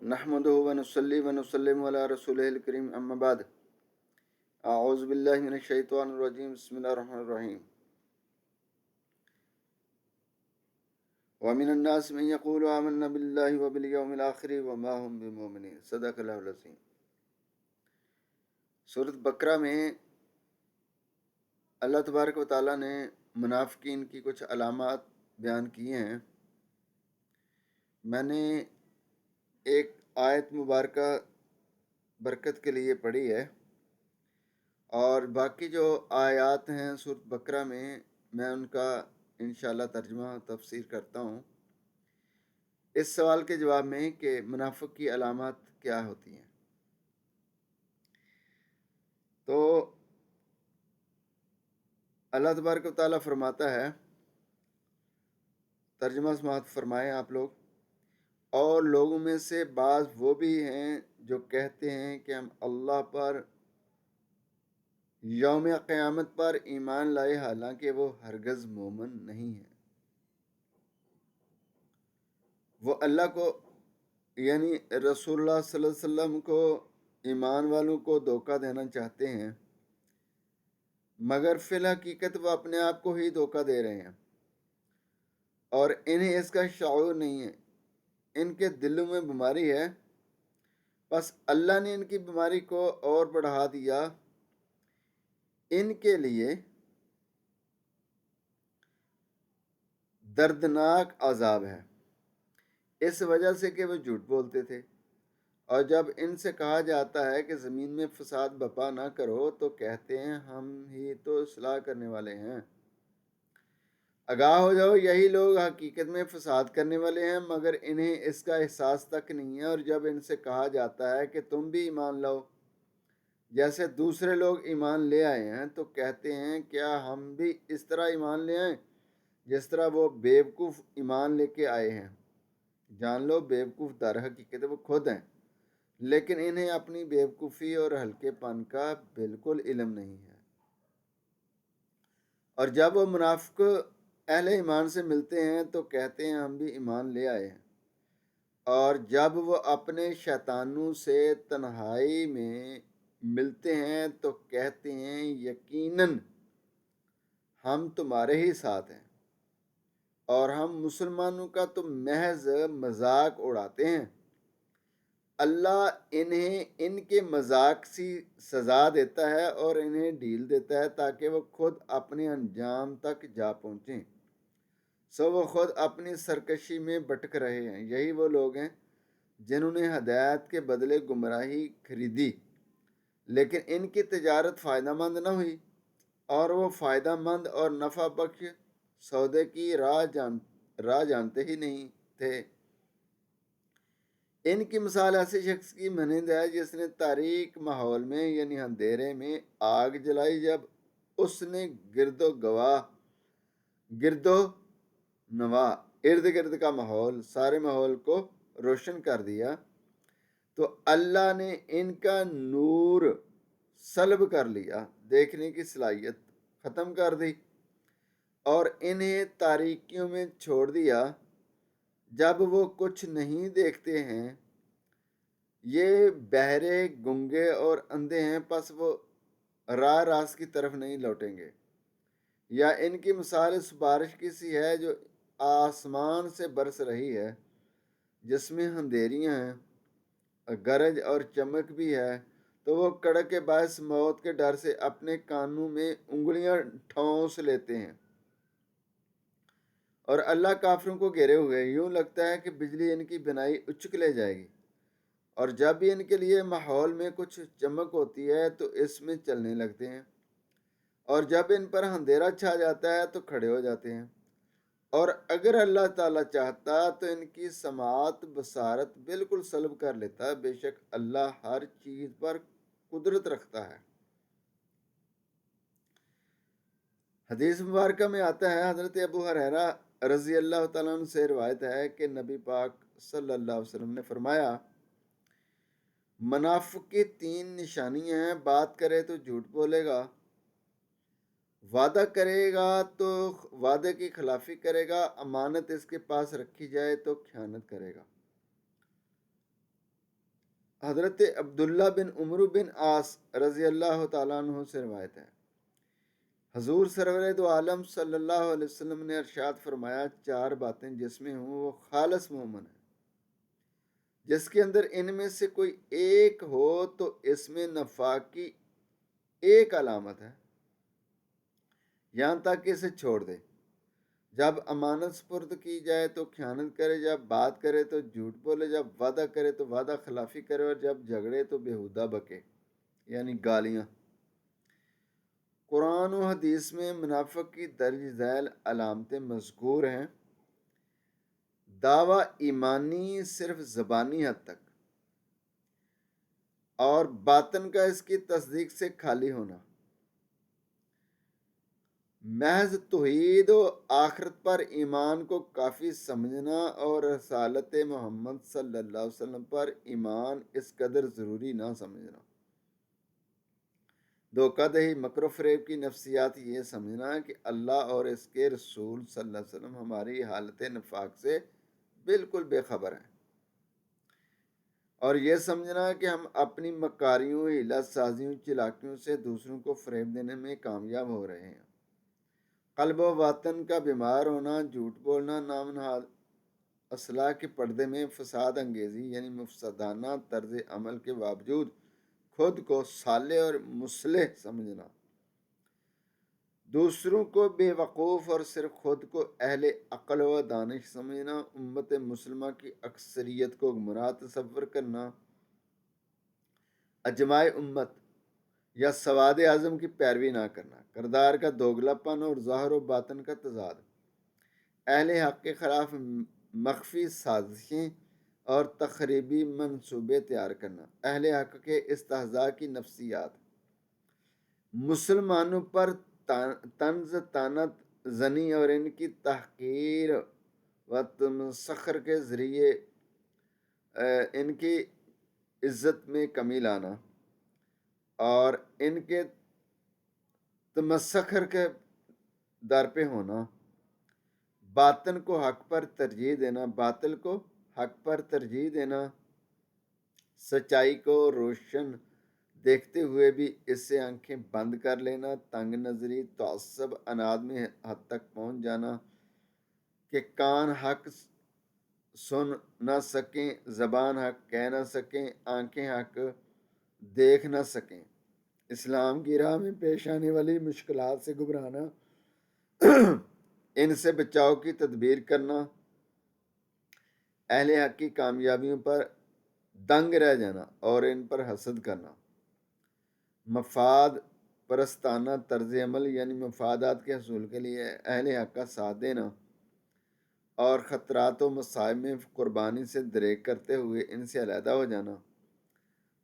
नहमदुहु व नुसल्ली व नुसल्लिमु अला रसूलिहिल करीम अम्मा बाद अऊज़ु बिल्लाहि मिनश शैतानिर रजीम बिस्मिल्लाहिर रहमानिर रहीम व मिनन नास मन यक़ूलु आमन्ना बिल्लाहि व बिल यौमिल आखिर व मा हुम बिमुमिनीन सदक़ल्लाहुल अज़ीम। सूरत बकरा में अल्लाह तबारक व तआला ने मुनाफिकीन की कुछ अलामात बयान किए हैं। मैंने एक आयत मुबारका बरकत के लिए पढ़ी है और बाकी जो आयात हैं सूरत बकरा में मैं उनका इंशाअल्लाह तर्जुमा तफसीर करता हूँ इस सवाल के जवाब में कि मुनाफिक की अलामत क्या होती हैं। तो अल्लाह तबारक व तआला फरमाता है, तर्जुमा समाअत फरमाएं आप लोग, और लोगों में से बाज़ वो भी हैं जो कहते हैं कि हम अल्लाह पर यौम क़यामत पर ईमान लाए, हालांकि वो हरगज़ मोमिन नहीं है। वो अल्लाह को यानी रसूलुल्लाह सल्लल्लाहु अलैहि वसल्लम को, ईमान वालों को धोखा देना चाहते हैं, मगर फिल हकीकत वो अपने आप को ही धोखा दे रहे हैं और इन्हें इसका शऊर नहीं है। इनके दिलों में बीमारी है, बस अल्लाह ने इनकी बीमारी को और बढ़ा दिया। इनके लिए दर्दनाक अजाब है इस वजह से कि वो झूठ बोलते थे। और जब इनसे कहा जाता है कि ज़मीन में फसाद बपा ना करो तो कहते हैं हम ही तो इस्लाह करने वाले हैं। आगाह हो जाओ, यही लोग हकीकत में फसाद करने वाले हैं, मगर इन्हें इसका एहसास तक नहीं है। और जब इनसे कहा जाता है कि तुम भी ईमान लाओ जैसे दूसरे लोग ईमान ले आए हैं, तो कहते हैं क्या हम भी इस तरह ईमान ले आए जिस तरह वो बेवकूफ़ ईमान लेके आए हैं। जान लो, बेवकूफ़ दर हकीकत वो खुद हैं, लेकिन इन्हें अपनी बेवकूफ़ी और हल्केपन का बिल्कुल इल्म नहीं है। और जब वो मुनाफिक अहले ईमान से मिलते हैं तो कहते हैं हम भी ईमान ले आए हैं। और जब वो अपने शैतानों से तन्हाई में मिलते हैं तो कहते हैं यकीनन हम तुम्हारे ही साथ हैं और हम मुसलमानों का तो महज मजाक उड़ाते हैं। अल्लाह इन्हें इनके मजाक सी सज़ा देता है और इन्हें ढील देता है ताकि वो खुद अपने अंजाम तक जा पहुँचें। सो वो खुद अपनी सरकशी में भटक रहे हैं। यही वो लोग हैं जिन्होंने हदायत के बदले गुमराही खरीदी, लेकिन इनकी तिजारत फ़ायदेमंद न हुई और वो फ़ायदेमंद और नफ़ा बख्श सौदे की राह जानते ही नहीं थे। इनकी मिसाल ऐसे शख्स की मानंद है जिसने तारीक माहौल में यानी अंधेरे में आग जलाई। जब उसने गिरदो नवा इर्द गिर्द का माहौल, सारे माहौल को रोशन कर दिया, तो अल्लाह ने इनका नूर सल्ब कर लिया, देखने की सलाहियत ख़त्म कर दी और इन्हें तारीकियों में छोड़ दिया। जब वो कुछ नहीं देखते हैं, ये बहरे, गूंगे और अंधे हैं, बस वो राह रास्त की तरफ नहीं लौटेंगे। या इनकी मिसाल इस बारिश की सी है जो आसमान से बरस रही है, जिसमें अंधेरियां हैं, गरज और चमक भी है, तो वो कड़क के बायस मौत के डर से अपने कानों में उंगलियां ठौंस लेते हैं। और अल्लाह काफिरों को घेरे हुए, यूं लगता है कि बिजली इनकी बिनाई उचक ले जाएगी। और जब भी इनके लिए माहौल में कुछ चमक होती है तो इसमें चलने लगते हैं, और जब इन पर अंधेरा छा जाता है तो खड़े हो जाते हैं। और अगर अल्लाह ताला चाहता तो इनकी समात बसारत बिल्कुल सल्ब कर लेता। बेशक अल्लाह हर चीज़ पर कुदरत रखता है। हदीस मुबारक में आता है, हज़रत अबू हुरैरा रज़ी अल्लाह तआला अन्हु से रिवायत है कि नबी पाक सल्लल्लाहु अलैहि वसल्लम ने फरमाया, मुनाफिक की 3 निशानियां हैं। बात करे तो झूठ बोलेगा, वादा करेगा तो वादे की खिलाफी करेगा, अमानत इसके पास रखी जाए तो खयानत करेगा। حضرت عبداللہ بن عمرو بن عاص رضی اللہ تعالیٰ عنہ سے روایت ہے، حضور سرور دو عالم صلی اللہ علیہ وسلم نے ارشاد فرمایا، 4 باتیں جس میں ہوں وہ خالص مومن ہے، جس کے اندر ان میں سے کوئی ایک ہو تو اس میں نفاق کی ایک علامت ہے، یہاں تک کہ اسے چھوڑ دے۔ جب امانت سپرد کی جائے تو خیانت کرے، جب بات کرے تو جھوٹ بولے، جب وعدہ کرے تو وعدہ خلافی کرے، اور جب جھگڑے تو بیہودہ بکے، یعنی گالیاں۔ قرآن و حدیث میں منافق کی درج ذیل علامتیں مذکور ہیں: دعویٰ ایمانی صرف زبانی حد تک، اور باطن کا اس کی تصدیق سے خالی ہونا، محض توحید و آخرت پر ایمان کو کافی سمجھنا، اور رسالت محمد صلی اللہ علیہ وسلم پر ایمان اس قدر ضروری نہ سمجھنا، دھوکہ دہی، مکر و فریب کی نفسیات یہ سمجھنا کہ اللہ اور اس کے رسول صلی اللہ علیہ وسلم ہماری حالت نفاق سے بالکل بے خبر ہیں، اور یہ سمجھنا کہ ہم اپنی مکاریوں، حیلہ سازیوں، چلاکیوں سے دوسروں کو فریب دینے میں کامیاب ہو رہے ہیں۔ قلب و باطن کا بیمار ہونا، جھوٹ بولنا، نام نہاد اصلاح کے پردے میں فساد انگیزی یعنی مفسدانہ طرز عمل کے باوجود خود کو صالح اور مصلح سمجھنا، دوسروں کو بے وقوف اور صرف خود کو اہل عقل و دانش سمجھنا، امت مسلمہ کی اکثریت کو گمراہ تصور کرنا، اجماع امت یا سواد اعظم کی پیروی نہ کرنا، کردار کا دوگلا پن اور ظاہر و باطن کا تضاد، اہل حق کے خلاف مخفی سازشیں اور تخریبی منصوبے تیار کرنا، اہل حق کے استہزاء کی نفسیات، مسلمانوں پر طنز طعنت زنی اور ان کی تحقیر و تمسخر کے ذریعے ان کی عزت میں کمی لانا، اور ان کے تمسخر کے در پہ ہونا، باطن کو حق پر ترجیح دینا، باطل کو حق پر ترجیح دینا، سچائی کو روشن دیکھتے ہوئے بھی اس سے آنکھیں بند کر لینا، تنگ نظری، تعصب، اناد میں حد تک پہنچ جانا کہ کان حق سن نہ سکیں، زبان حق کہہ نہ سکیں، آنکھیں حق دیکھ نہ سکیں، اسلام کی راہ میں پیش آنے والی مشکلات سے گھبرانا، ان سے بچاؤ کی تدبیر کرنا، اہل حق کی کامیابیوں پر دنگ رہ جانا اور ان پر حسد کرنا، مفاد پرستانہ طرز عمل یعنی مفادات کے حصول کے لیے اہل حق کا ساتھ دینا، اور خطرات و مصائب میں قربانی سے دریغ کرتے ہوئے ان سے علیحدہ ہو جانا،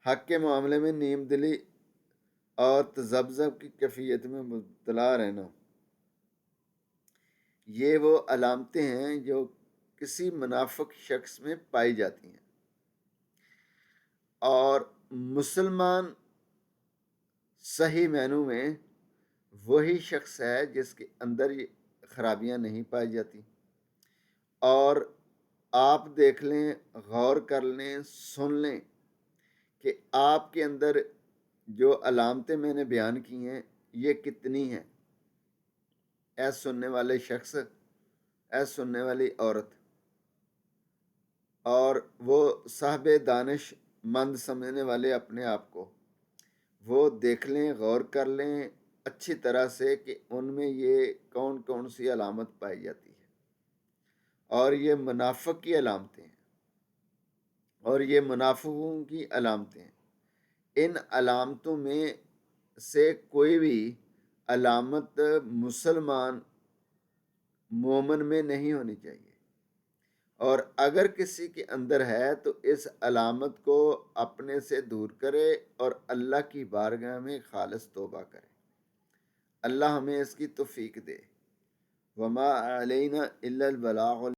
حق کے معاملے میں نیم دلی اور تذبذب کی کیفیت میں مبتلا رہنا، یہ وہ علامتیں ہیں جو کسی منافق شخص میں پائی جاتی ہیں، اور مسلمان صحیح معنوں میں وہی شخص ہے جس کے اندر یہ خرابیاں نہیں پائی جاتی۔ اور آپ دیکھ لیں، غور کر لیں، سن لیں کہ آپ کے اندر جو علامتیں میں نے بیان کی ہیں یہ کتنی ہیں، اے سننے والے شخص، اے سننے والی عورت، اور وہ صاحب دانش مند سمجھنے والے اپنے آپ کو، وہ دیکھ لیں، غور کر لیں اچھی طرح سے کہ ان میں یہ کون کون سی علامت پائی جاتی ہے، اور یہ منافق کی علامتیں ہیں، اور یہ منافقوں کی علامتیں ہیں۔ ان علامتوں میں سے کوئی بھی علامت مسلمان مومن میں نہیں ہونی چاہیے، اور اگر کسی کے اندر ہے تو اس علامت کو اپنے سے دور کرے اور اللہ کی بارگاہ میں خالص توبہ کرے۔ اللہ ہمیں اس کی توفیق دے۔ وما علینا الا البلاغ